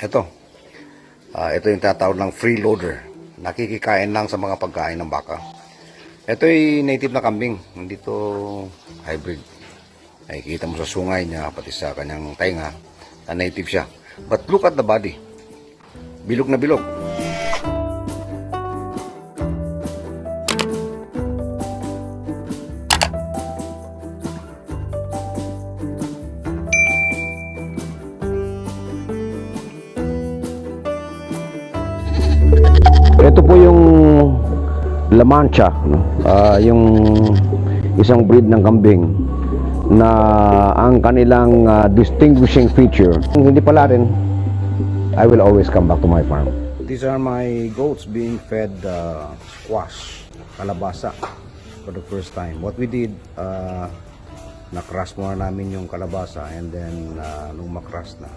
Ito. Ito yung tatawag ng freeloader. Nakikikain lang sa mga pagkain ng baka. Ito ay native na kambing. Hindi to hybrid. Nakikita mo sa sungay niya, pati sa kanyang tainga, na native siya. But look at the body. Bilog na bilog. Ito po yung La Mancha, no? Yung isang breed ng kambing na ang kanilang distinguishing feature, hindi pala rin, I will always come back to my farm. These are my goats being fed squash, kalabasa, for the first time. What we did, na-crush muna namin yung kalabasa, and then nung ma-crush na,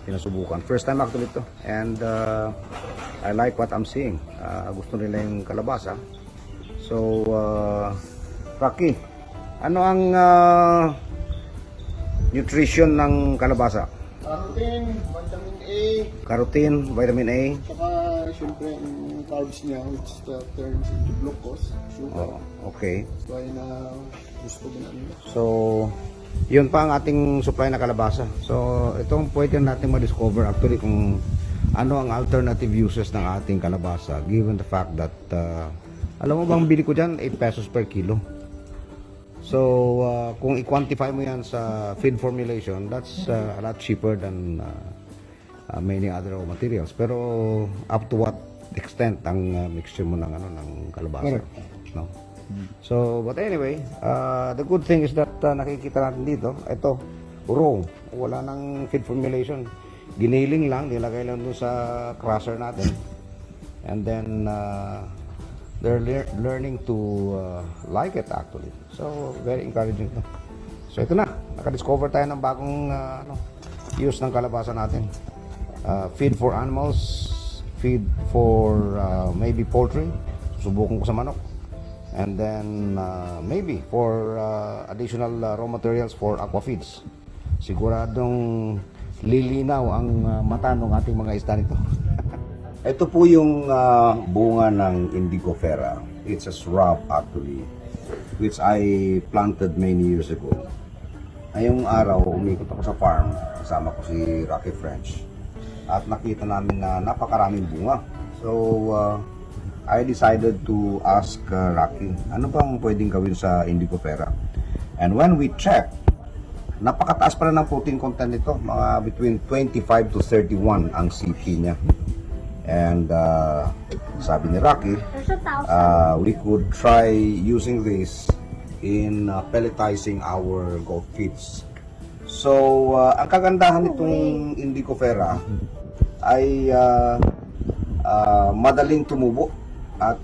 pinasubukan. First time actually ito. And I like what I'm seeing. Gusto nila yung kalabasa. So, Rocky, ano ang nutrition ng kalabasa? Carotene, vitamin A. Carotene, vitamin A. Saka, syempre, yung carbs niya, which turns into glucose, sugar. Oh, okay. So, ayun na gusto ko na nila. So, yun pa ang ating supply na kalabasa. So, itong pwede natin ma-discover actually kung ano ang alternative uses ng ating kalabasa, given the fact that alam mo bang bili ko dyan 8 pesos per kilo. So kung i-quantify mo yan sa feed formulation, that's a lot cheaper than many other raw materials. Pero up to what extent ang mixture mo ng ng kalabasa, no? So but anyway, the good thing is that nakikita natin dito, ito raw, wala nang feed formulation. Giniling lang, nilagay lang doon sa crusher natin, and then they're learning to like it actually. So very encouraging to. So ito na, nakadiscover tayo ng bagong use ng kalabasa natin. Feed for animals, feed for maybe poultry, susubukan ko sa manok, and then maybe for additional raw materials for aqua feeds. Siguradong lilinaw ang mata ng ating mga isda nito. Ito po yung bunga ng Indigofera. It's a shrub actually, which I planted many years ago. Ngayong araw, umikot ako sa farm, kasama ko si Rocky French, at nakita namin na napakaraming bunga. So, I decided to ask Rocky, ano bang pwedeng gawin sa Indigofera? And when we checked, napakataas pa rin ng protein content nito, mga between 25 to 31 ang CP niya. And sabi ni Rocky, we could try using this in pelletizing our goat feeds. So, ang kagandahan nitong Indigofera ay madaling tumubo. At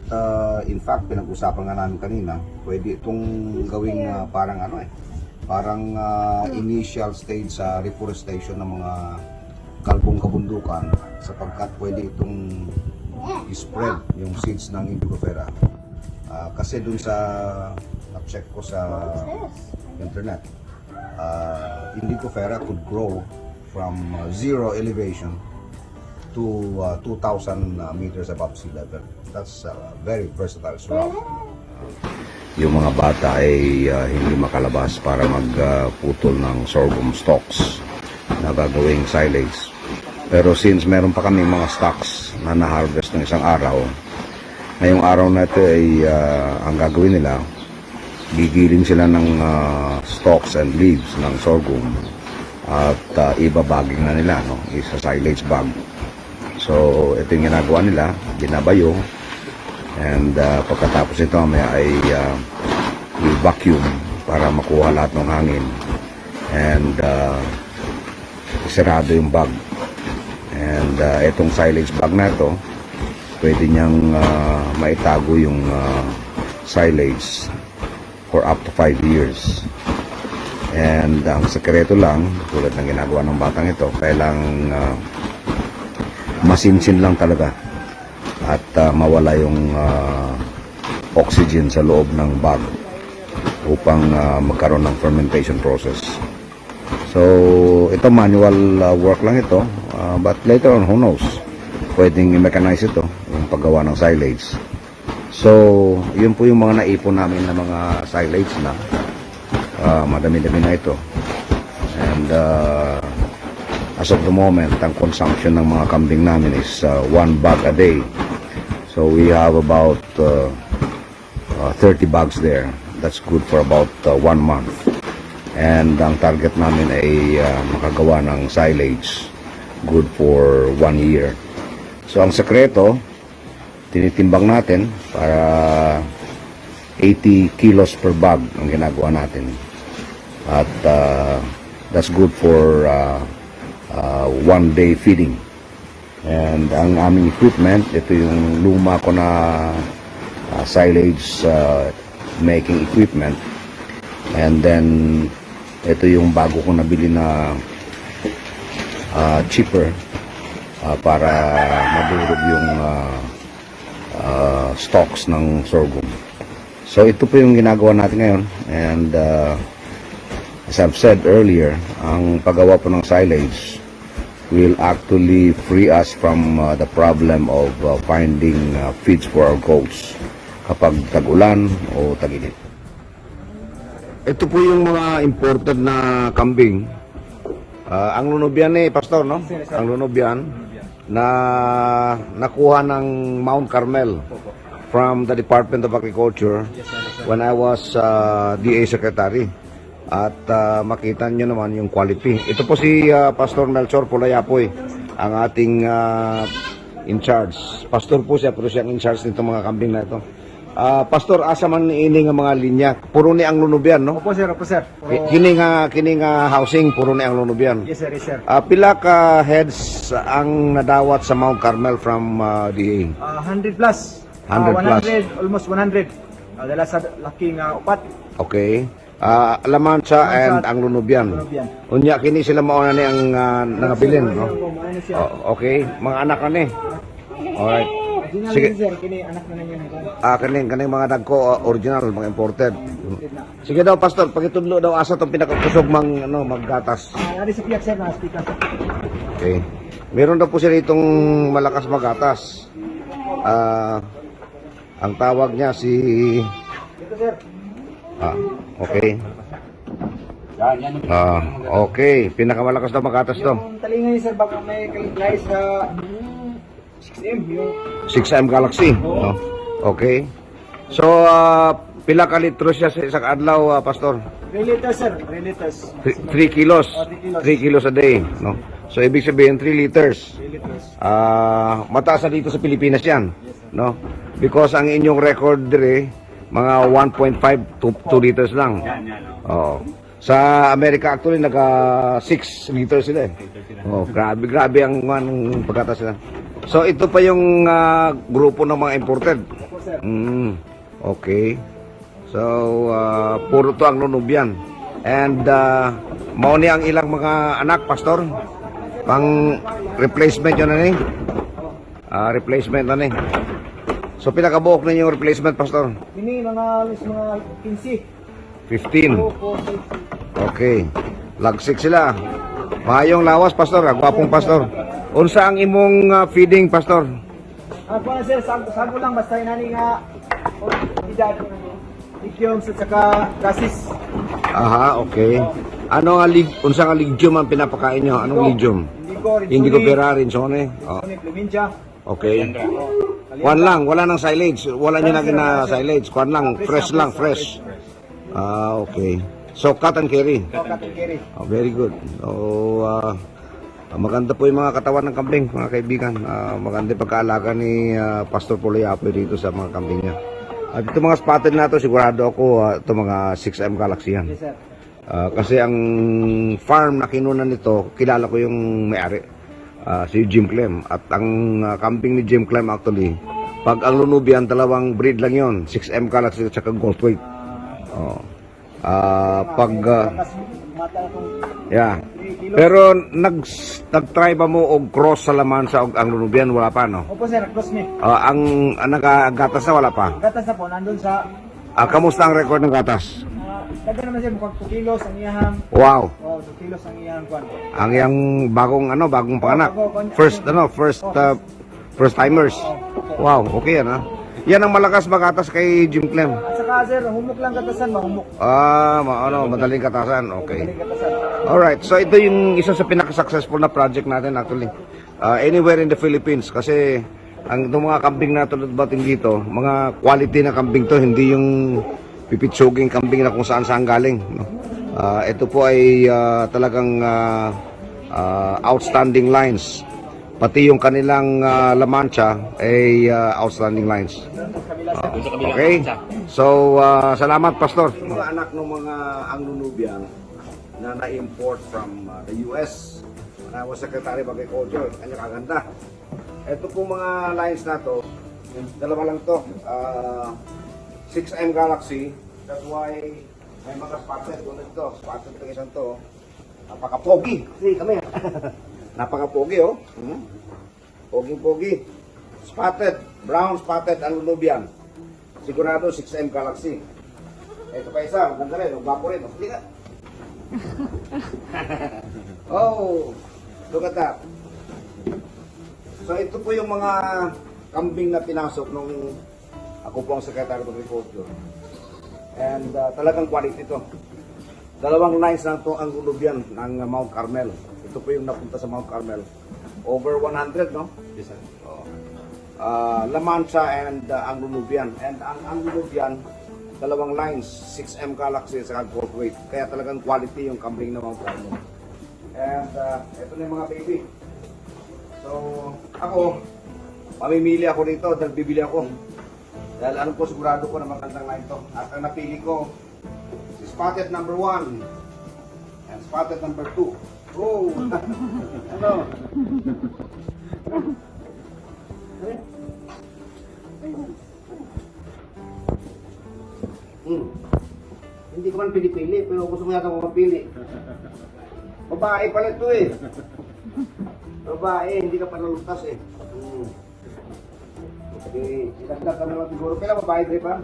in fact, pinag-usapan nga namin kanina, pwede itong gawing parang initial stage sa reforestation ng mga kalbong kabundukan, sapagkat pwede itong i-spread yung seeds ng Indigofera. Kasi dun sa na-check ko sa internet, Indigofera could grow from zero elevation to 2,000 meters above sea level. That's a very versatile shrub. Yung mga bata ay hindi makalabas para magputol ng sorghum stalks na gagawing silage. Pero since meron pa kami mga stocks na na-harvest ng isang araw, ngayong araw na ito ay ang gagawin nila, gigiling sila ng stalks and leaves ng sorghum at ibabaging na nila, no? Isa silage bag. So ito yung ginagawa nila, ginabayo, and pagkatapos ito mamaya ay i-vacuum para makuha lahat ng hangin, and isarado yung bag. And itong silage bag na ito, pwede niyang maitago yung silage for up to 5 years. And ang sekreto lang, tulad ng ginagawa ng batang ito, kailang masinsin lang talaga at mawala yung oxygen sa loob ng bag upang magkaroon ng fermentation process. So ito manual work lang ito. But later on, who knows? Pwedeng i-mechanize ito, yung paggawa ng silage. So, yun po yung mga naipon namin na mga silage na madami-dami na ito. And as of the moment, ang consumption ng mga kambing namin is 1 bag a day. So we have about 30 bags there. That's good for about 1 month. And ang target namin ay makagawa ng silage good for 1 year. So ang sekreto, tinitimbang natin para 80 kilos per bag ang ginagawa natin. At that's good for 1 day feeding. And ang aming equipment, ito yung luma ko na silage making equipment. And then ito yung bago ko nabili na cheaper para madurog yung stocks ng sorghum. So ito po yung ginagawa natin ngayon. And as I've said earlier, ang paggawa po ng silage will actually free us from the problem of finding feeds for our goats kapag tag-ulan o tag-init. Ito po yung mga imported na kambing. Ang lunubian Pastor, no? Ang lunubian na nakuha ng Mount Carmel from the Department of Agriculture when I was DA Secretary. At makita nyo naman yung quality. Ito po si Pastor Melchor Pulayapoy, ang ating in charge. Pastor po siya, pero siya ang in charge nito mga kambing na ito. Pastor, asa man ini nga mga linya? Puro ni ang lunubian, no? Opo sir, opo sir. Kining housing, puro ni ang lunubian. Yes sir, yes sir. Pila ka heads ang nadawat sa Mount Carmel from DA? 100 plus. 100 plus. 100, almost 100. Dala sa laking upat. Okay. Lamansa and ang lunubian. Unya kini sila mauna ni ang nangabilin, no? Okay, mga anak na ni. Alright. Sige. Sir, kini anak na ninyo Kaning mga dagko original, mga imported. Sige daw pastor, pagitudlo daw asa tong pinakakusog maggatas. Ari sa piyak sir na speaker. Okay. Meron daw po sila itong malakas magatas. Ang tawag niya si Ito sir. okay. Okay, pinakamalakas daw magatas to. Yung talingan niya sir, baka may kaliglay sa 6M. Yung 6M Galaxy, no? Okay. So, pila ka litro siya sa isang adlaw, Pastor? 3 liters sir, 3 liters. 3 kilos. 3 kilos a day, no? So, ibig sabihin 3 liters. 3 liters. Mataas na dito sa Pilipinas yan, no? Because ang inyong record dire, mga 1.5 to 2 liters lang. Oo. Sa Amerika actually naka 6 liters sila eh. Oh, grabe ang pagkatas nila. So ito pa yung grupo ng mga imported. Okay. So puro to ang lunubian. And mao ni ang ilang mga anak, Pastor. Pang replacement yun na ni. Replacement na ni. So pinakabuok na yung replacement, Pastor? Ini mga 15. 15. Okay. Lagsik sila. Mayong lawas, Pastor. Gwapong Pastor. Unsa ang imong feeding, Pastor? Ako na sir, sago lang basta inani nga edad. Ligyom sa saka gasis. Aha, okay. Ano nga unsa nga ligyum ang pinapakain nyo? Anong ligyum? Indigo Ferrari, Sone. Okay. Kwan lang, wala nang silage. Wala nyo na silage. Kwan lang, fresh lang, fresh. Okay. So, cut and carry. Very good. So, maganda po yung mga katawan ng kambing, mga kaibigan. Maganda yung pagkaalaga ni Pastor Pulayapoy dito sa mga kambing niya. At ito mga spotted na to, sigurado ako, ito mga 6M Galaxy yan. Yes, sir. Kasi ang farm na kinunan nito, kilala ko yung may-ari. Si Jim Clem. At ang kambing ni Jim Clem actually, pag ang lunubian, dalawang breed lang yon, 6M Galaxy at saka Goldthwait. Yeah. Pero nag-try ba mo og cross sa laman sa ang lunubian? Wala pa, no? Opo sir, cross me. Ang nagagatas na wala pa. Gatas na po, nandun sa... Kamusta ang record ng gatas? Daga naman sir, mukhang 2 kilos ang iyahang. Wow. 2 kilos ang iyahang kwan. Ang yang bagong panganak. First timers. Wow, okay yan ha. Yan ang malakas magatas kay Jim Clem. At saka sir, humok lang katasan, mahumok. Madaling katasan. Okay. Madaling katasan. Alright, so ito yung isa sa pinaka-successful na project natin actually. Anywhere in the Philippines kasi ang itong mga kambing na tulad bating dito, mga quality na kambing to, hindi yung pipitsuging kambing na kung saan galing. No? Ito po ay talagang outstanding lines. Pati yung kanilang lamancha ay outstanding lines. Okay? So, salamat Pastor. Mga anak ng mga Anglo-Nubian na na-import from the US. I was Secretary of Agriculture. Kanya kaganda. Ito po mga lines na to, dalawa lang to. 6M Galaxy. That's why may mga spotted. Spotted itong isang to. Napaka-pogi. See, kami. Napaka-pogi, oh. Pogi-pogi. Spotted. Brown spotted Anglo-Nubian. Sigurado 6M Galaxy. Ito pa isa. Maganda rin. Magbapo rin. Hindi ka. Oh. Look at that. So ito po yung mga kambing na pinasok nung ako po ang Secretary of Agriculture. And talagang quality ito. Dalawang lines lang ito ang Anglo-Nubian ng Mount Carmel. Ito po yung napunta sa Mount Carmel. Over 100, no? Yes, sir. La Mancha and Anglo-Nubian. And ang Anglo-Nubian, dalawang lines, 6M Galaxy sa gold weight. Kaya talagang quality yung kambing ng Mount Carmel. And ito na yung mga baby. So, ako, mamimili ako rito dahil bibili ako. Dahil alam ko, sigurado ko na magandang line to. At ang napili ko, si spotted number 1 and spotted number 2. Oh! Ano? Hindi ko man pinipili, pero gusto mo yata mo mapili. Babae pala ito eh. Babae, hindi ka pa nalutas eh. Okay, sinagdag ka naman siguro. Kailan babae trip ha?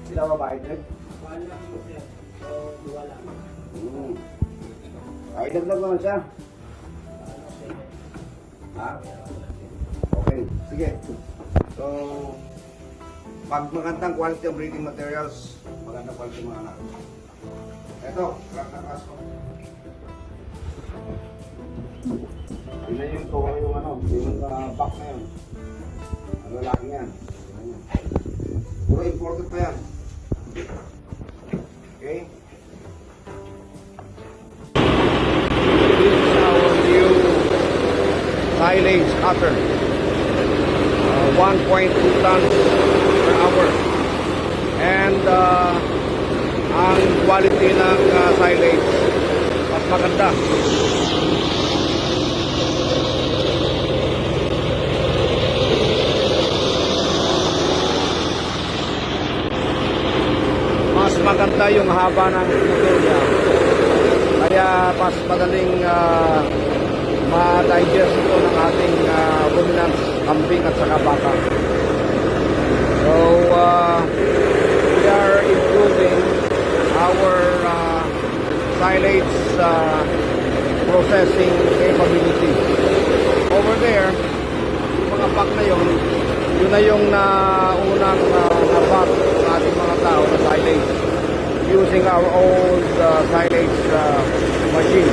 Sila babae trip? Wala po siya. So, wala. Ay, dagdag naman siya. Ha? Okay, sige. So, pag magandang quality of breeding materials, magandang quality mga anak. Ito, crack na crash ko. Yun na yung tuwa yung ano, yung back na yun. Ang lalaki yan. Puro imported pa yan. Okay? This is our new silage cutter. 1.2 tons per hour. And ang quality ng silage mas maganda. Mas maganda yung haba ng motor niya. Kaya mas madaling ma-digest ito ng ating ruminants, kambing at saka baka. So, we are improving our silage processing capability. Over there, yung mga pack na yun na yung unang napak ng ating mga tao na silage using our old silage machine.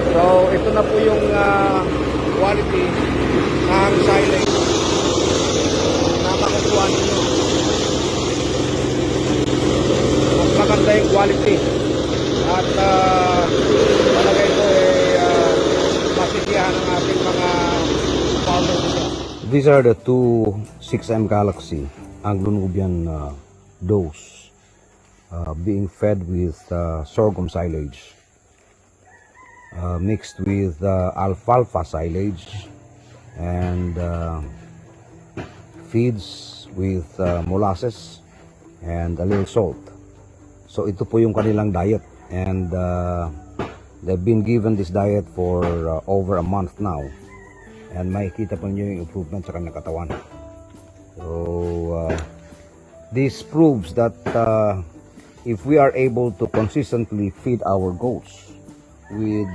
So, ito na po yung quality ng silage na makukuha ninyo. Mas maganda yung quality at palagay ko masisiyahan ang ating mga farmers nito. These are the two 6M Galaxy Anglo-Nubian does being fed with sorghum silage mixed with alfalfa silage and feeds with molasses and a little salt. So ito po yung kanilang diet, and they've been given this diet for over a month now, and makikita po niyo yung improvement sa kanilang katawan. So this proves that if we are able to consistently feed our goats with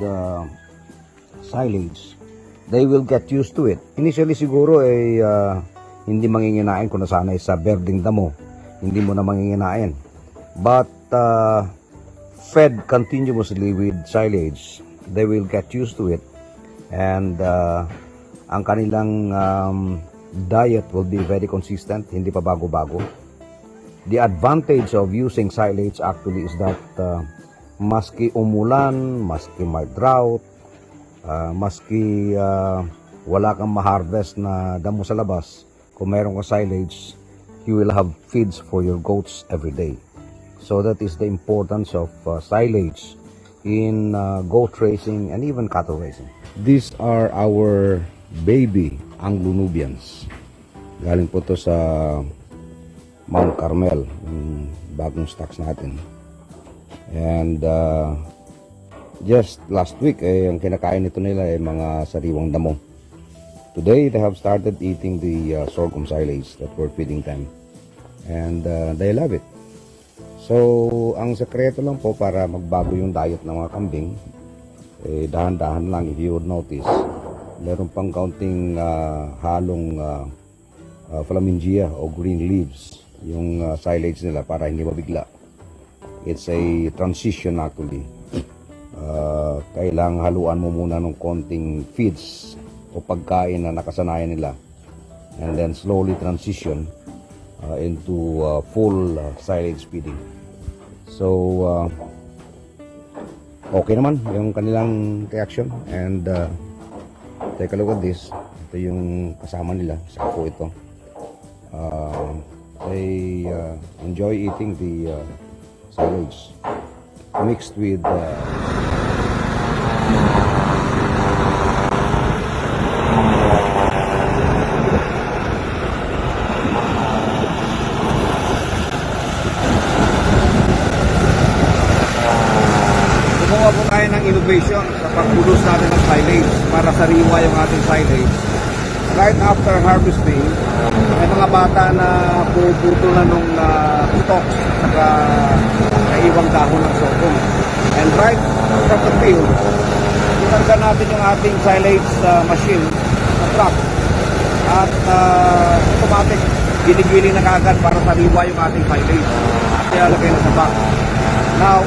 silage, they will get used to it. Initially siguro ay hindi manginginain kung nasanay sa berdeng damo, hindi mo na manginginain. But fed continuously with silage, they will get used to it, and ang kanilang diet will be very consistent, hindi pa bago-bago. The advantage of using silage actually is that maski umulan, maski may drought, maski wala kang ma-harvest na damo sa labas, kung meron kang silage, you will have feeds for your goats every day. So that is the importance of silage in goat raising and even cattle raising. These are our baby Anglo-Nubians. Galing po to sa Mount Carmel, yung bagong stocks natin. And just last week, ang kinakain nito nila ay mga sariwang damo. Today, they have started eating the sorghum silage that we're feeding them. And they love it. So, ang sekreto lang po para magbago yung diet ng mga kambing, dahan-dahan lang. If you would notice, meron pang kaunting halong flamingia o green leaves yung silage nila para hindi mabigla. It's a transition actually. Kailangang haluan mo muna ng konting feeds o pagkain na nakasanayan nila, and then slowly transition into full silage feeding. So okay naman yung kanilang reaction, and take a look at this. Ito yung kasama nila, saka po ito. They enjoy eating the silage mixed with gumawa po tayo ng innovation sa pagpulos natin ng silage para sariwa yung ating silage. Right after harvesting, may mga bata na puputol na nung stalks saka naiwang dahon ng sorghum. And right from the field, tinanggal natin yung ating silage machine sa truck, at automatic ginigili na kagad para sariwa yung ating silage. Kaya lagay na sa back. Now,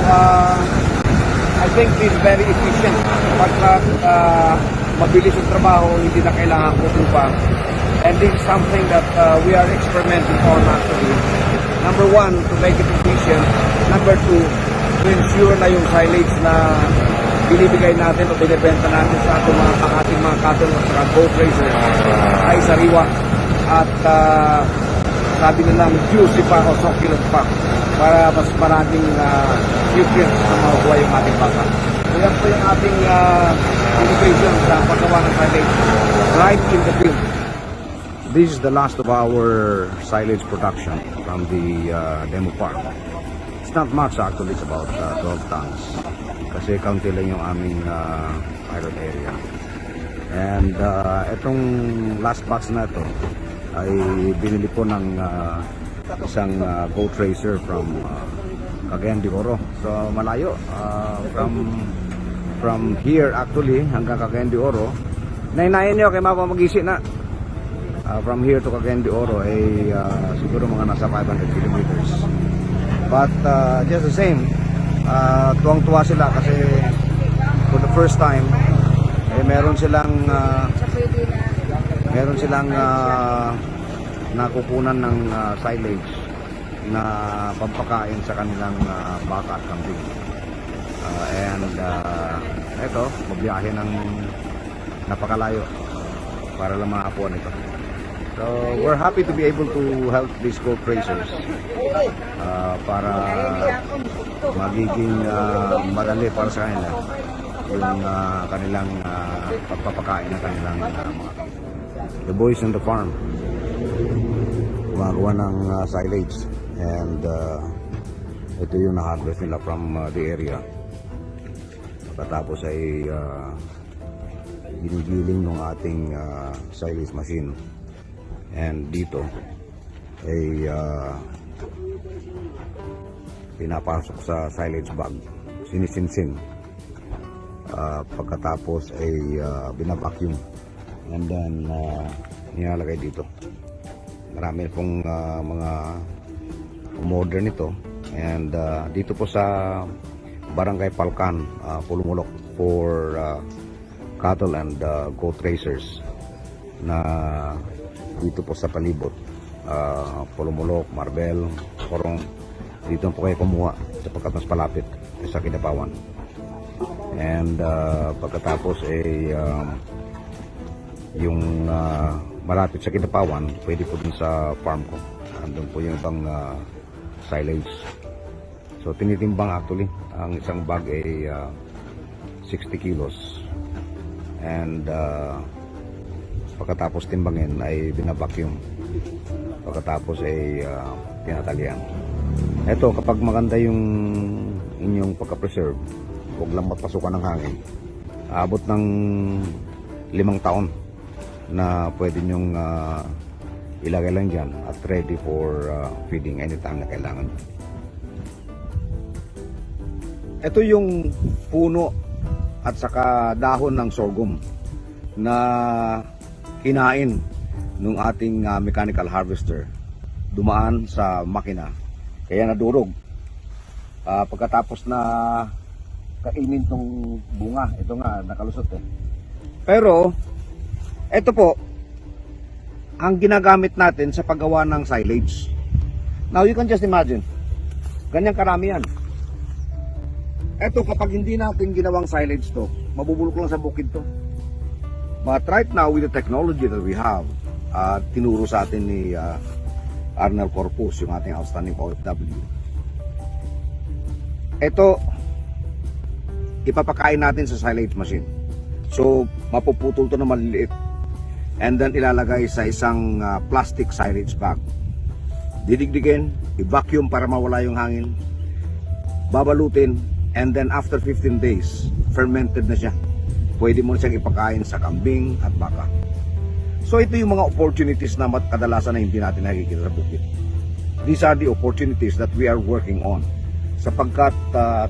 I think this is very efficient. Pagka mabilis yung trabaho, hindi na kailangan kutin pa. And this is something that we are experimenting on actually. Number one, to make it efficient. Number two, to ensure na yung silage na binibigay natin o binibenta natin sa ating mga cattle at goat raisers ay sariwa at sabi nilang juicy pa o succulent pa para mas maraming nutrients na makukuha yung ating baka. So yan po yung ating innovation sa paggawa ng silage right in the field. This is the last of our silage production from the demo farm. It's not much actually, it's about 12 tons. Kasi kaunti lang yung aming pilot area. And itong last batch na ito ay binili po ng isang goat racer from Cagayan de Oro. So malayo, from here actually hanggang Cagayan de Oro. Nainayin nyo kay mapamagisi na. From here to Cagayan de Oro ay siguro mga nasa 500 kilometers. But just the same, tuwang-tuwa sila kasi for the first time meron silang nakukunan ng silage na pampakain sa kanilang baka at kambing. And eto, mabiyahe ng napakalayo para lang maapuan ito. So we're happy to be able to help these goat raisers para magiging madali para sa kanila yung kanilang pagpapakain ng kanilang mga the boys on the farm gumagawa ng silage, and ito yung na-harvest nila from the area. Pagkatapos ay ginigiling ng ating silage machine, and dito ay pinapasok sa silage bag, sinisinsin. Pagkatapos ay binabacuum, and then nilalagay dito. Marami pong mga umorder nito, and dito po sa Barangay Palcan, Pulumulok, for cattle and goat racers na dito po sa palibot, Pulumulok, Marbel, Corong. Dito po kayo kumuha sapagkat mas palapit sa Kidapawan. And pagkatapos ay yung malapit sa Kidapawan, pwede po dun sa farm ko. Andun po yung ibang silage. So tinitimbang actually, ang isang bag ay 60 kilos. And pagkatapos timbangin ay binabacuum. Pagkatapos ay tinatalian. Ito, kapag maganda yung inyong pagka-preserve, huwag lang mapasukan ng hangin. Aabot ng 5 taon na pwede nyong ilagay lang dyan at ready for feeding anytime na kailangan. Ito yung puno at saka dahon ng sorghum na kinain ng ating mechanical harvester. Dumaan sa makina, kaya nadurog. Pagkatapos na kainin tong bunga, ito nga nakalusot eh. Pero ito po ang ginagamit natin sa paggawa ng silage. Now you can just imagine, ganyang karami yan. Ito, kapag hindi natin ginawang silage to, mabubulok lang sa bukid to. But right now with the technology that we have, tinuro sa atin ni Arnel Corpus, yung ating outstanding OFW. Ito, ipapakain natin sa silage machine. So, mapuputol to na maliliit. And then ilalagay sa isang plastic silage bag. Didigdigin, i-vacuum para mawala yung hangin. Babalutin, and then after 15 days, fermented na siya. Pwede mo na siyang ipakain sa kambing at baka. So ito yung mga opportunities na kadalasan na hindi natin nakikita sa bukid. These are the opportunities that we are working on. Sapagkat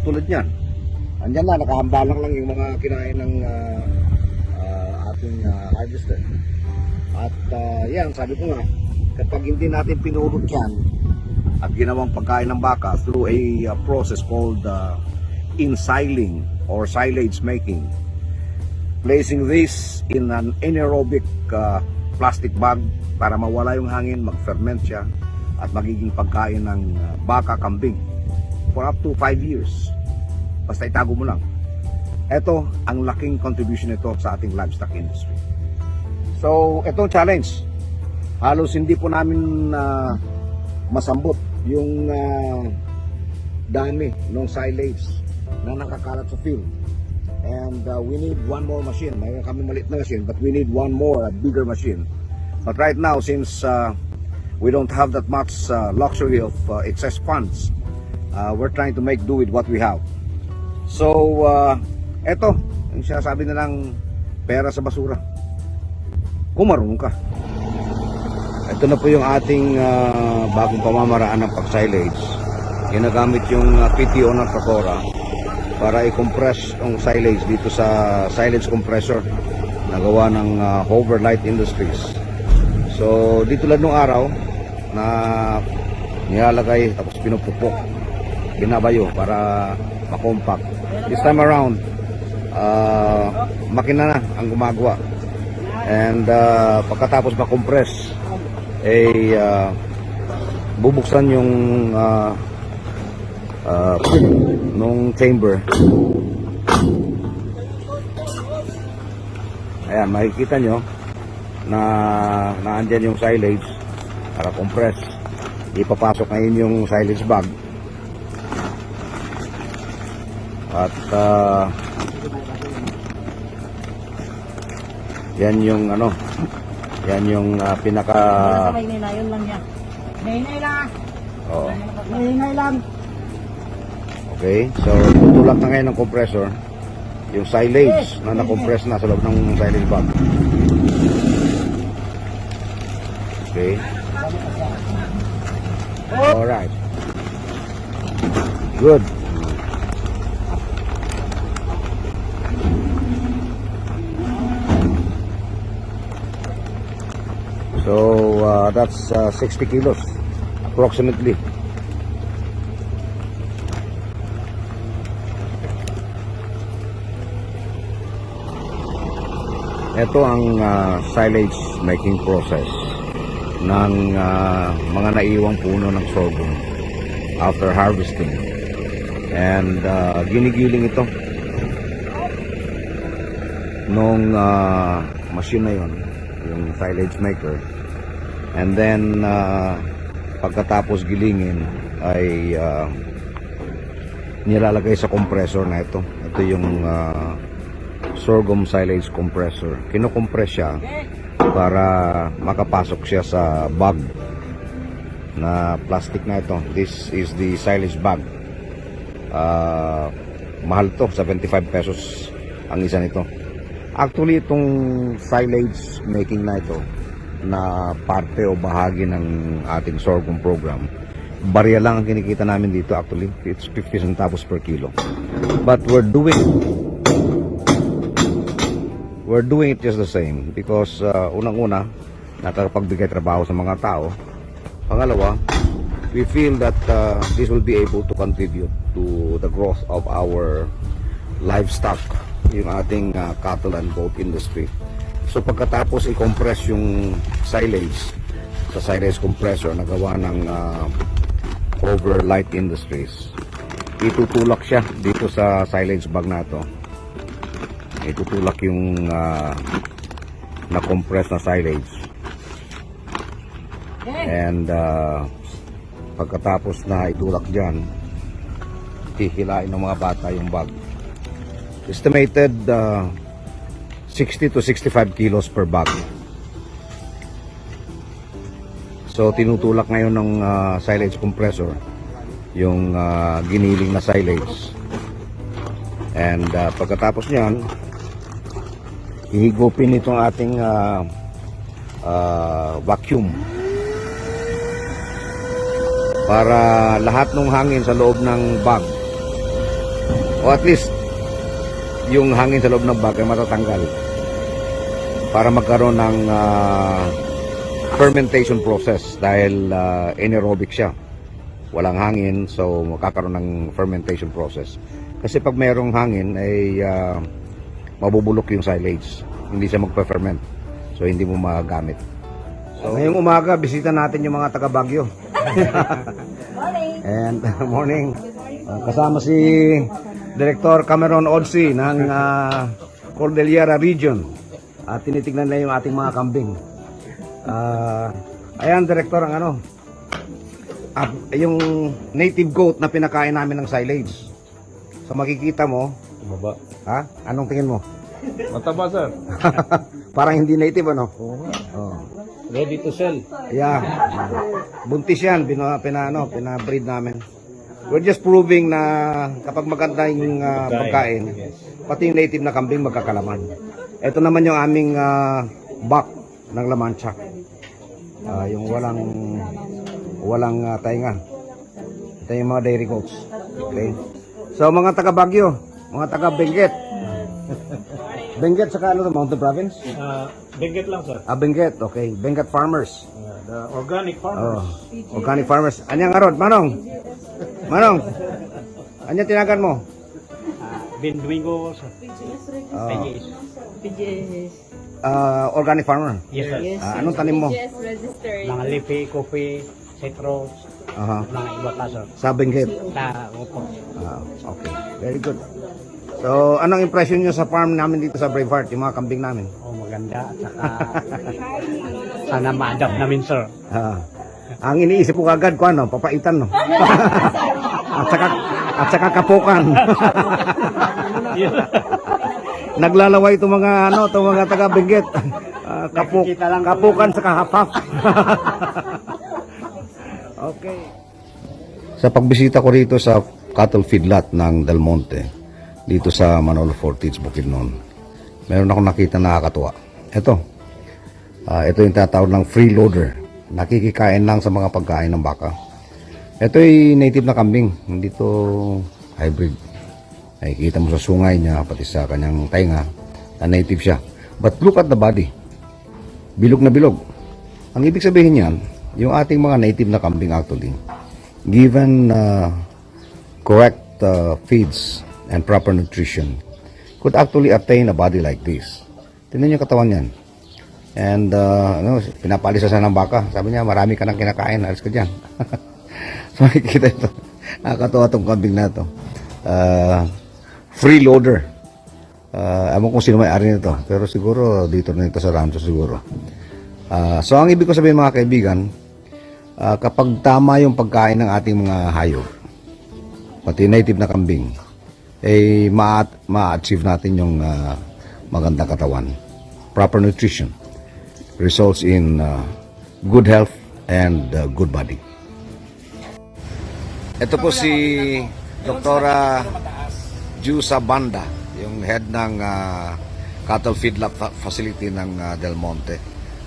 tulad niyan, andyan na, nakahambalang lang yung mga kinain ng ating harvester. At yan, sabi ko nga, kapag hindi natin pinulot yan at ginawang pagkain ng baka through a process called ensiling or silage making, placing this in an anaerobic plastic bag para mawala yung hangin, mag-ferment siya at magiging pagkain ng baka, kambing for up to 5 years. Basta itago mo lang. Ito ang laking contribution nito sa ating livestock industry. So, itong challenge, halos hindi po namin masambot yung dami ng silage na nakakalat sa field. And we need one more machine. Mayroon kami maliit na machine, but we need one more, a bigger machine. But right now, since we don't have that much luxury of excess funds, we're trying to make do with what we have. So, eto, yung sinasabi na lang, pera sa basura. Kung marunong ka. Ito na po yung ating bagong pamamaraan ng pag-silage. Ginagamit yung PTO ng Trakora para i-compress ang silage dito sa silage compressor na gawa ng Hover Light Industries. So dito lang nung araw na nilalagay tapos pinupupok, binabayo para makompact. This time around makina na ang gumagawa, and pagkatapos makompress bubuksan yung nung chamber. Ayan, makikita nyo na naandyan yung silage para compress. Ipapasok ngayon yung silage bag at yan yung yan yung pinaka Hinay lang yan. Hinay lang. Oo. Hinay lang. Okay, so tutulak na ngayon ng compressor yung silage na na-compress na sa loob ng silage bag. Okay. Alright. Good. So that's 60 kilos approximately. Ito ang silage making process ng mga naiwang puno ng sorghum after harvesting. And ginigiling ito nung machine na yon, yung silage maker. And then pagkatapos gilingin ay nilalagay sa compressor na ito. Ito yung sorghum silage compressor. Kino-compress siya para makapasok siya sa bag na plastic na ito. This is the silage bag. Mahal to, 75 pesos ang isa nito. Actually, itong silage making na ito na parte o bahagi ng ating sorghum program, barya lang ang kinikita namin dito. Actually, it's 50 centavos per kilo. But we're doing it just the same because unang-una, nakakapagbigay trabaho sa mga tao. Pangalawa, we feel that this will be able to contribute to the growth of our livestock, yung ating cattle and goat industry. So pagkatapos i-compress yung silage sa silage compressor na gawa ng Over Light Industries, itutulak siya dito sa silage bag na to. Itutulak yung na-compress na silage. And pagkatapos na itulak dyan, hihilain ng mga bata yung bag. Estimated 60 to 65 kilos per bag. So tinutulak ngayon ng silage compressor yung giniling na silage. And pagkatapos nyan, hihigupin itong ating vacuum para lahat ng hangin sa loob ng bag, o at least yung hangin sa loob ng bag ay matatanggal para magkaroon ng fermentation process dahil anaerobic siya, walang hangin, so makakaroon ng fermentation process. Kasi pag mayroong hangin ay mabubulok yung silage, hindi siya magpe-ferment, so hindi mo magagamit. So ngayong umaga bisita natin yung mga taga Baguio. And morning, kasama si Director Cameron Odsi ng Cordillera Region at tinitignan na yung ating mga kambing. Ayan, Director, ang ano, yung native goat na pinakain namin ng silage. So makikita mo, Baba. ha? Anong tingin mo? Mataba, sir. Parang hindi native, ano? Oh. Ready to sell. Yeah. Buntis yan, pinabreed namin. We're just proving na kapag maganda yung pagkain, pati yung native na kambing magkakalaman. Ito naman yung aming back ng La Mancha. Yung walang tainga. Ito yung mga dairy goats. Okay? So mga taga Baguio, mga taga Benguet. Benguet saka ano to, Mountain Province? Benguet lang, sir. Benguet, okay. Benguet farmers. The organic farmers. Organic farmers. Anyang arod, Manong? Manong? Anyang tinagan mo? Binduingo, sir. PGS. Organic farmer. Yes, sir. Anong tanim mo? PGS registered. Mga lipi, coffee, citrus, mga iba pa, sir. Sa Benguet. Sa upo. Okay. Very good. So, anong impression nyo sa farm namin dito sa Braveheart, yung mga kambing namin? Oh, maganda. Saka, sana ma-adapt namin, sir. Ang iniisip ko agad ko ano, papaitan, no? at saka kapukan. Naglalaway itong mga ano, itong mga taga Benguet. Kapukan saka hapaf. Okay. Sa pagbisita ko rito sa cattle feedlot ng Del Monte, dito sa Manolo Fortich, Bukidnon, meron akong nakita nakakatuwa. Ito yung tinatawag ng freeloader. Nakikikain lang sa mga pagkain ng baka. Ito ay native na kambing, hindi to hybrid. Ay kita mo sa sungay niya, pati sa kanyang tainga, na native siya. But look at the body. Bilog na bilog. Ang ibig sabihin niyan, yung ating mga native na kambing actually, given correct feeds and proper nutrition, could actually attain a body like this. Tingnan niyo katawan niyan. And pinapalisa siya ng baka. Sabi niya, marami ka nang kinakain, alis ka dyan. So makikita ito. Nakakatawa itong kambing na ito. Freeloader. Ewan kung sino may-ari nito. Pero siguro dito na ito sa rancho siguro. So ang ibig ko sabihin mga kaibigan, kapag tama yung pagkain ng ating mga hayop, pati native na kambing, eh ma-achieve natin yung magandang katawan. Proper nutrition results in good health and good body. Ito po si Doktora Jusa Banda, yung head ng cattle feedlot facility ng Del Monte.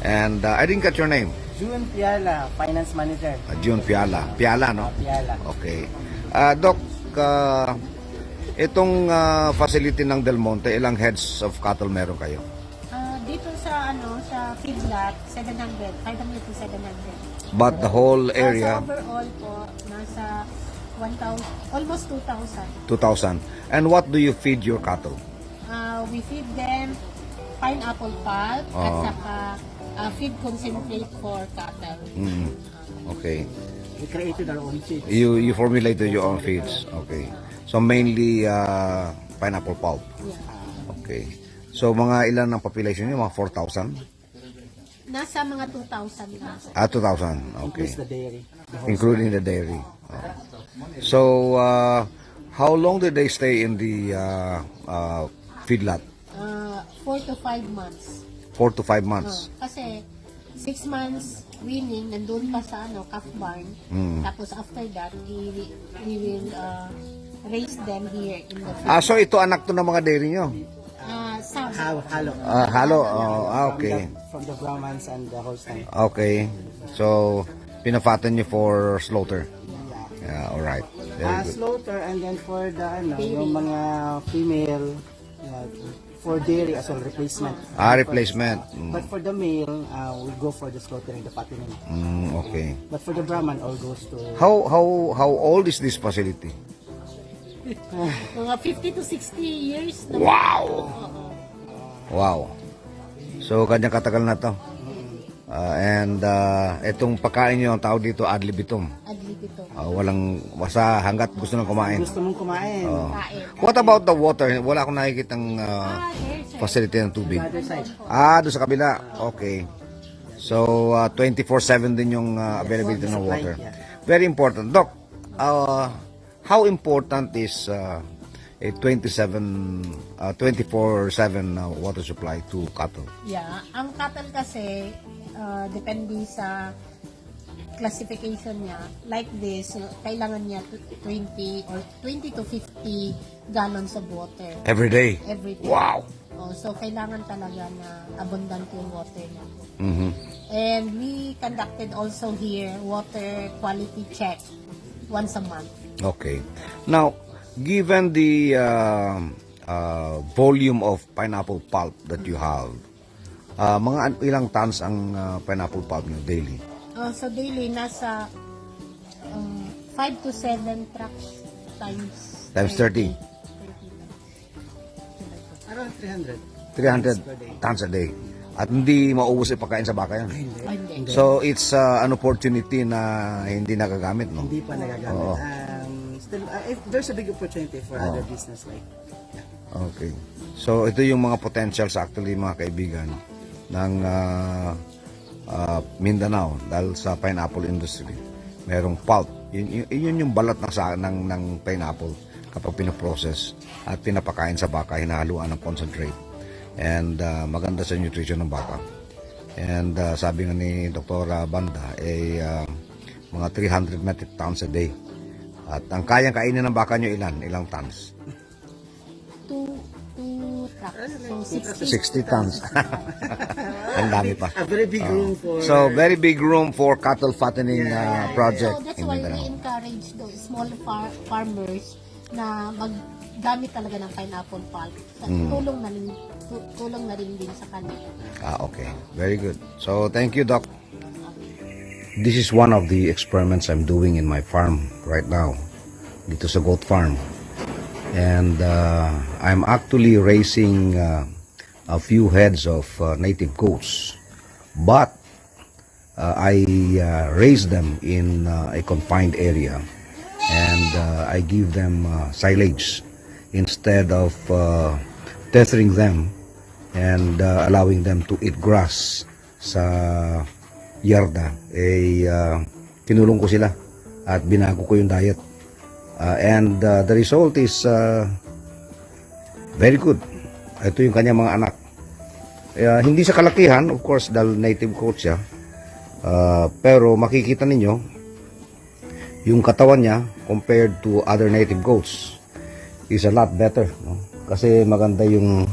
And I didn't get your name. June Piala, Finance Manager. June Piala. Piala, no? Piala. Okay. Doc, itong facility ng Del Monte, ilang heads of cattle meron kayo? Dito sa sa feedlot 700, 500 to 700. But the whole Sa area, overall po nasa 1,000, almost 2,000. 2,000. And what do you feed your cattle? We feed them pineapple pulp at Oh. saka feed concentrate for cattle. Okay. We created our own feed. You formulated your own feeds. Okay. So mainly pineapple pulp. Yeah. Okay. So mga ilan ang population niyo? Mga 4,000? Nasa mga 2,000 na. 2,000. Okay. The dairy. Including the dairy. Oh. So how long did they stay in the feedlot? 4 to 5 months. 4 to 5 months. Kasi 6 months weaning, nandun pa sa calf barn. Tapos after that, we will raise them here in the field. So ito anak to ng mga dairy nyo? Some. Halo. Halo? Okay. From the Brahmans and the Holstein. Okay. So, pinafatan nyo for slaughter? Yeah, alright. Very good. Slaughter and then for the yung mga female for dairy as well replacement. Replacement. But for the male, we go for the slaughter and the fattening. Okay. But for the Brahman, all goes to How old is this facility? Mga 50 to 60 years na. Wow! Wow. So, kanyang katagal na to. And itong pagkain nyo, ang tawag dito, ad libitum. Adlib ito. Walang, basta hanggat gusto nang kumain. gusto mong kumain. Kain. What about the water? Wala akong nakikitang There's facility ng tubig. Other side. Doon sa kabila. Okay. So, 24/7 din yung availability ng water. Very important. Doc, how important is a 24/7 water supply to cattle? Yeah, ang cattle kasi depende sa classification niya. Like this, kailangan niya 20 or 20 to 50 gallons of water Every day? every day. Wow! So kailangan talaga na abundant yung water niya. Mhm. And we conducted also here water quality check once a month. Okay. Now, given the volume of pineapple pulp that you have, mga ilang tons ang pineapple pulp nyo daily? So daily nasa 5 to 7 trucks times Times 30. Around 300. 300 tons a day. At hindi maubos ipakain sa baka yan. Oh, hindi. So, it's an opportunity na hindi nagagamit, no? Hindi pa nagagamit. Oo. Still, there's a big opportunity for other business like. Okay. So, ito yung mga potentials actually, mga kaibigan, ng Mindanao dahil sa pineapple industry. Merong pulp. Yun yung balat ng pineapple kapag pinaprocess at pinapakain sa baka, hinahaluan ng concentrate. And maganda sa nutrition ng baka. And sabi nga ni Dr. Banda, mga 300 metric tons a day. At ang kayang kainin ng baka nyo ilang tons? 2 trucks. So 60. 60 tons. Ang dami pa. A very big room for... So, very big room for cattle fattening project. So that's in why we Mindanao. encourage those small farmers na maggamit talaga ng pineapple pulp. Tulong na rin din sa kanila. Okay. Very good. So, thank you, Doc. This is one of the experiments I'm doing in my farm right now. Dito sa goat farm. And I'm actually raising a few heads of native goats. But I raise them in a confined area. And I give them silage instead of tethering them and allowing them to eat grass sa yarda. Kinulong ko sila at binago ko yung diet. And the result is very good. Ito yung kanyang mga anak. Hindi sa kalakihan, of course, dahil native goat siya. Pero makikita ninyo, yung katawan niya compared to other native goats is a lot better. No? Kasi maganda yung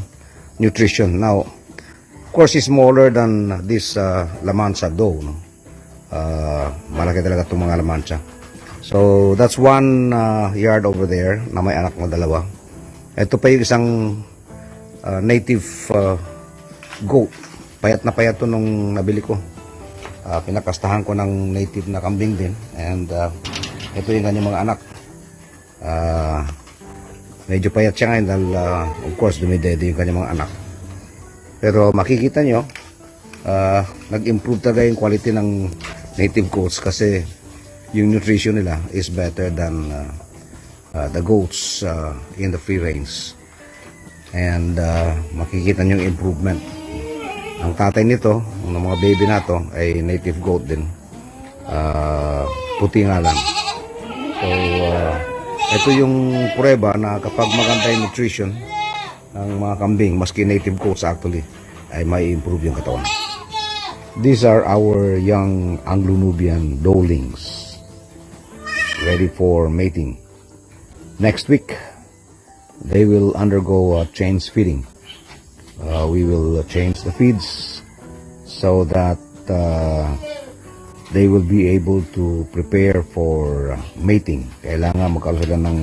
nutrition. Now, of course, it's smaller than this La Mancha doe. No? Malaki talaga itong mga La Mancha. So, that's one yard over there na may anak na dalawa. Ito pa yung isang native goat. Payat na payat to nung nabili ko. Pinakastahan ko ng native na kambing din. And ito yung kanyang mga anak. Medyo payat siya ngayon dahil of course dumidede yung kanyang mga anak. Pero makikita nyo, nag-improve talaga yung quality ng native goats kasi yung nutrition nila is better than the goats in the free range. And makikita nyo yung improvement. Ang tatay nito, ng mga baby na to, ay native goat din. Puti nga lang. So, ito yung prueba na kapag maganda yung nutrition ng mga kambing, maski native goats actually, ay may improve yung katawan. These are our young Anglo-Nubian doelings ready for mating. Next week, they will undergo change feeding. We will change the feeds so that they will be able to prepare for mating. Kailangan magkaroon sila ng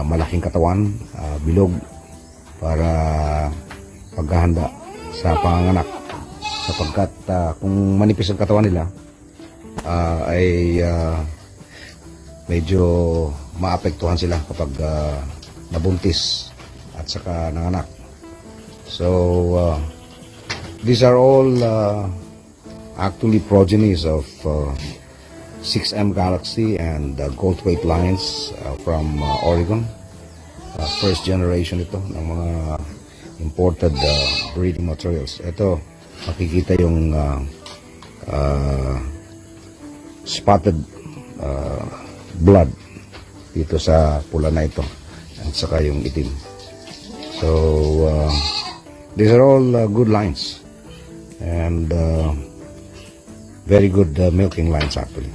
malaking katawan, bilog, para paghahanda sa panganganak. Sapagkat kung manipis ang katawan nila, ay medyo maapektuhan sila kapag nabuntis at saka nanganak. So, these are all actually progenies of 6M Galaxy and Goldthwait Lions from Oregon. First generation ito ng mga imported breeding materials. Ito, makikita yung spotted blood dito sa pula na ito at saka yung itim. So, these are all good lines and very good milking lines actually.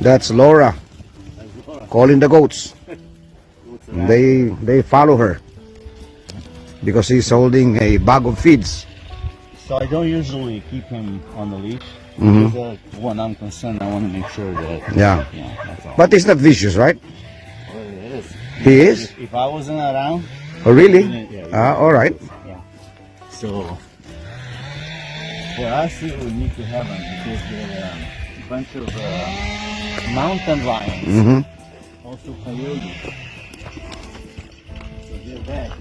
That's Laura calling the goats. They follow her because he's holding a bag of feeds. So I don't usually keep him on the leash. Mhm. Because, when I'm concerned, I want to make sure that Yeah. that's all. But he's not vicious, right? Well, it is. He is? If I wasn't around, Oh, really? Yeah. All right. So for us, we need to have them because they're a bunch of mountain lions, Mm-hmm. also coyotes. So they're bad.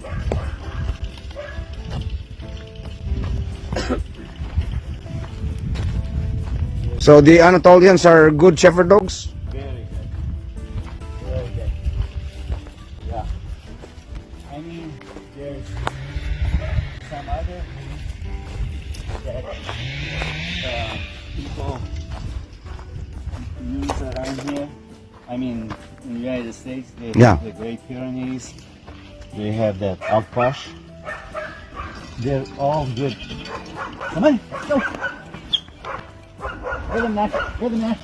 So the Anatolians are good shepherd dogs? Very good. Very good. Yeah. I mean, there's some other breeds that people use around here. I mean, in the United States, they Yeah. have the Great Pyrenees. They have that Alpash. They're all good. Come on, let's go. Give them that. Give them that.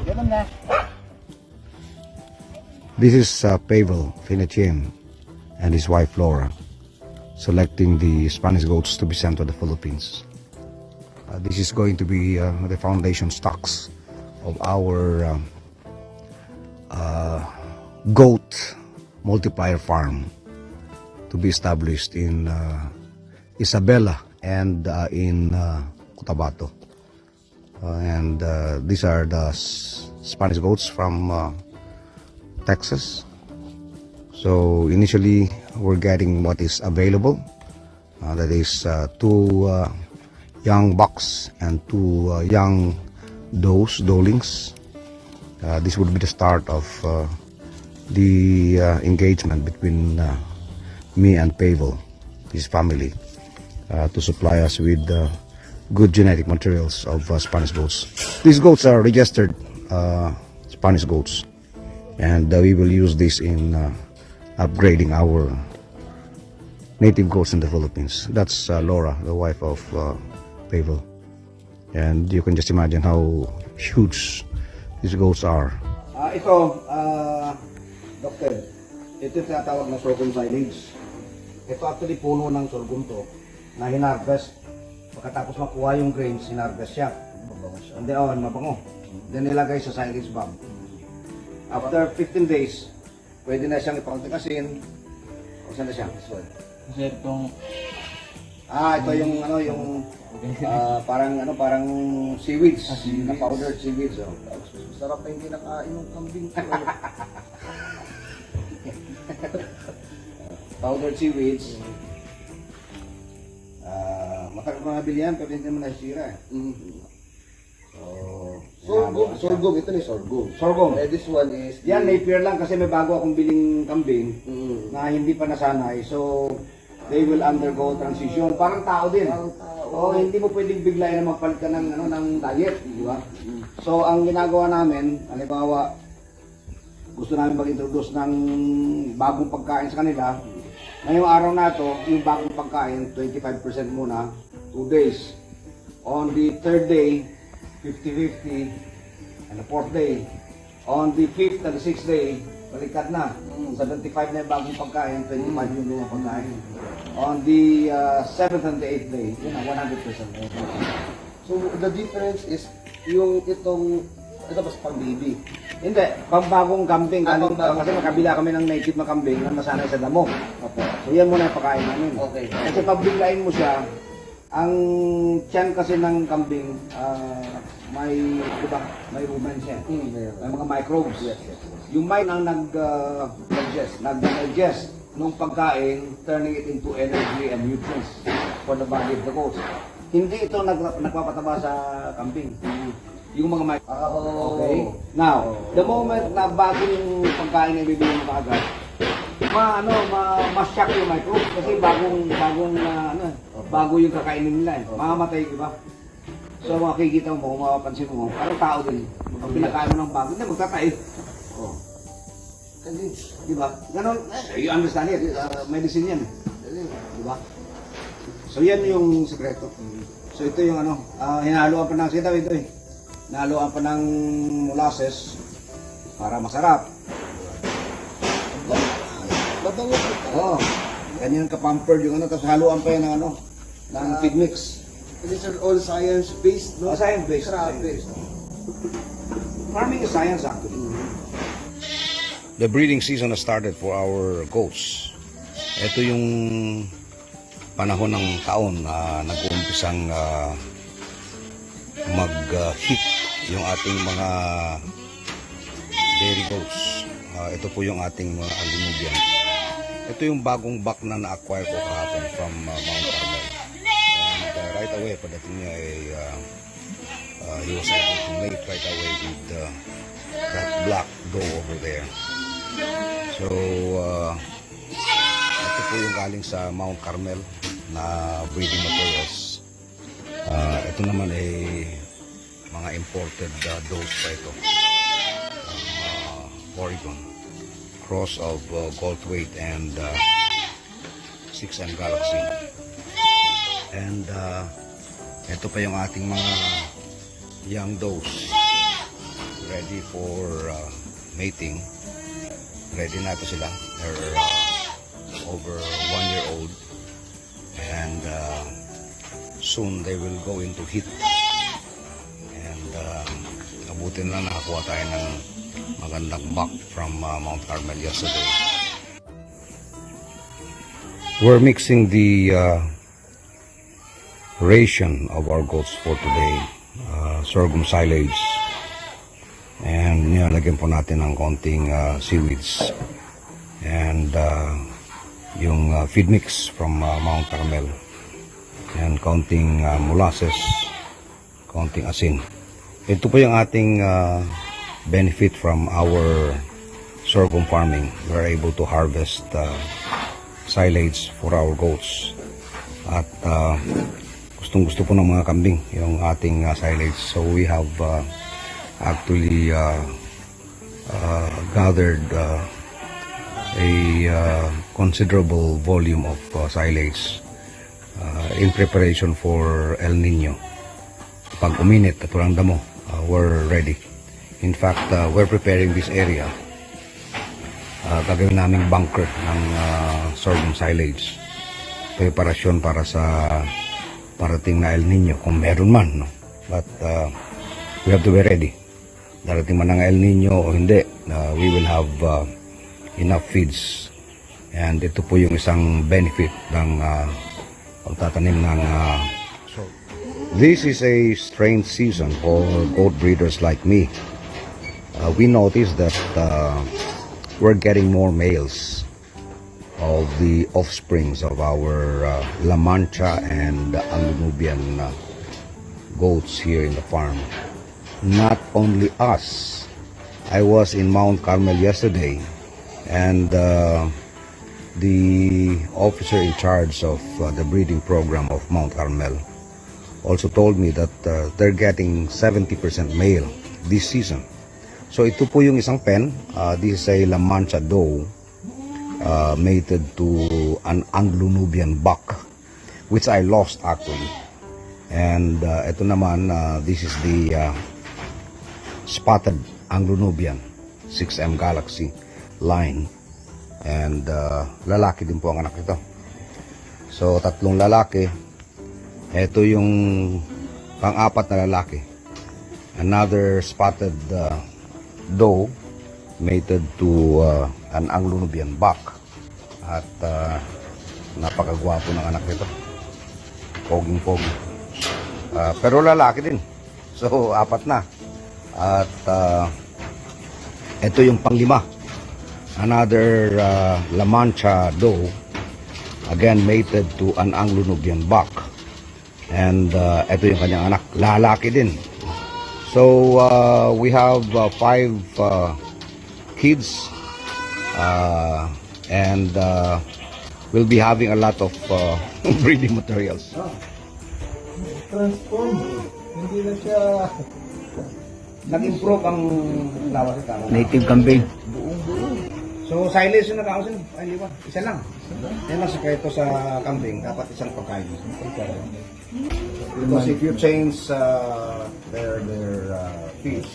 Give them that. This is Pavel Finetien and his wife Laura selecting the Spanish goats to be sent to the Philippines. This is going to be the foundation stocks of our goat multiplier farm to be established in Isabela and in Cotabato. And these are the Spanish goats from Texas. So initially we're getting what is available. That is 2 young bucks and 2 young doelings. This would be the start of the engagement between me and Pavel, his family, to supply us with good genetic materials of Spanish goats. These goats are registered Spanish goats, and we will use this in upgrading our native goats in the Philippines. That's Laura, the wife of Pavel, and you can just imagine how huge these goats are. Doctor, ito yung tinatawag na sorghum silage. Ito actually puno ng sorghum to na hinarvest. Pagkatapos makuha yung grains, hinarvest siya. And then, mabango. Then nilagay sa silage bag. After 15 days, pwede na siyang ipangtikasin. O saan na siya? Kasi itong Ito yung parang seaweeds, na powdered seaweeds. Oh. Sarap na hindi nakain ng kambing. Powdered seaweeds. Matagal ko nabili yan, pero hindi naman nasisira. Sorghum, ito ni sorghum. Sorghum. This one is... Yan, napier lang kasi may bago akong biling kambing na hindi pa nasanay. So, they will undergo transition. Parang tao din. Hindi mo pwedeng biglayin na magpalit ka ng diet, di ba? So, ang ginagawa namin, halimbawa, gusto namin mag-introduce ng bagong pagkain sa kanila. Ngayong araw na to, yung bagong pagkain, 25% muna, 2 days. On the 3rd day, 50-50, and the 4th day. On the 5th and the 6th day, baliktad na. 75 na yung bagong pagkain, 25 yung lumang pagkain. On the 7th and the 8th day, yun na, 100%. So, the difference is yung ito mas pang baby. Hindi, pagbagong kambing, Pagbagong kasi makabila kami ng native na kambing na nasanay sa damo. So yan muna yung pagkain namin. Okay. Kasi pag biglain mo siya, ang tiyan kasi ng kambing, may, diba, may rumen siya. May mga microbes. Yung may nang nag-digest nung pagkain, turning it into energy and nutrients for the body of the goats. Hindi ito nagpapataba sa kambing. Yung mga microbes. Okay? Now, the moment na bago yung pagkain na ibibigay mo kaagad, ma-shock yung microbes kasi bago yung kakainin nila. Mamamatay, di ba? So makikita mo, mapapansin mo, parang tao din. Pag pinakain mo ng bago, hindi, magtatay. Oh. Di ba? Ganon, you understand it, medicine yan. Di ba? So yan yung sekreto. So ito yung hinahaluan pa ng sitaw ito eh. naluan pa ng molasses para masarap. Mabango po. Oo. Ganyan ka-pampered yung ano, tapos haluan pa yan ng ano, ng feed mix. These are all science-based, no? Science-based. Grabe. Farming is science actually. The breeding season has started for our goats. Ito yung panahon ng taon na nag-uumpisang mag-hit yung ating mga dairy goats. Ito po yung ating mga Alunubian. Ito yung bagong buck na na-acquire ko kahapon from Mount Carmel. And right away, pagdating niya ay he was able to mate right away with that black doe over there. So, ito po yung galing sa Mount Carmel na breeding materials. Ito naman ay mga imported does pa ito. Oregon. Cross of Goldthwait and 6M Galaxy. And ito pa yung ating mga young does ready for mating. Ready na ito sila. They're over 1 year old and soon they will go into heat. And abutin lang nakakuha tayo ng magandang buck from Mount Carmel yesterday. We're mixing the ration of our goats for today. Sorghum silage. And nilalagyan po natin ng konting seaweeds. And yung feed mix from Mount Carmel. And konting molasses. Konting asin. Ito po yung ating benefit from our sorghum farming. We're able to harvest silage for our goats. At gustong gusto po ng mga kambing yung ating silage. So we have actually gathered a considerable volume of silage in preparation for El Nino. Pag uminit at walang damo, we're ready. In fact, we're preparing this area. Gagawin naming bunker ng sorghum silage. Preparasyon para sa parating na El Nino kung meron man. No? But we have to be ready. Darating man ang El Nino o hindi, we will have enough feeds. And ito po yung isang benefit ng pagtatanim ng This is a strange season for goat breeders like me. We noticed that we're getting more males of the offsprings of our La Mancha and Alunubian goats here in the farm. Not only us. I was in Mount Carmel yesterday, and the officer in charge of the breeding program of Mount Carmel also told me that they're getting 70% male this season. So ito po yung isang pen. This is a La Mancha doe mated to an Anglo-Nubian buck, which I lost actually. And ito naman, this is the spotted Anglo-Nubian 6M Galaxy line. And lalaki din po ang anak nito. So tatlong lalaki. Ito yung pang-apat na lalaki. Another spotted doe mated to an Anglo-Nubian buck. At napakagwapo ng anak nito. Poging-pogi. Pero lalaki din. So apat na. At ito yung panglima. Another La Mancha doe, again mated to an Anglo-Nubian buck. And ito yung kanyang anak, lalaki din. So we have 5 kids, and we'll be having a lot of breeding materials. Transform. Hindi na siya Nag-improve ang lawas ito. Native kambing. So silage yung nakausin, ay liwan, isa lang. Yan ang sekreto sa kambing, dapat isang pagkain. Because if you change their feeds,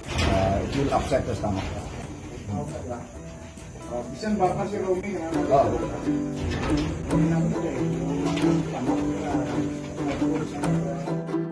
it will upset the stomach. Bisan baka si Romy na Oh.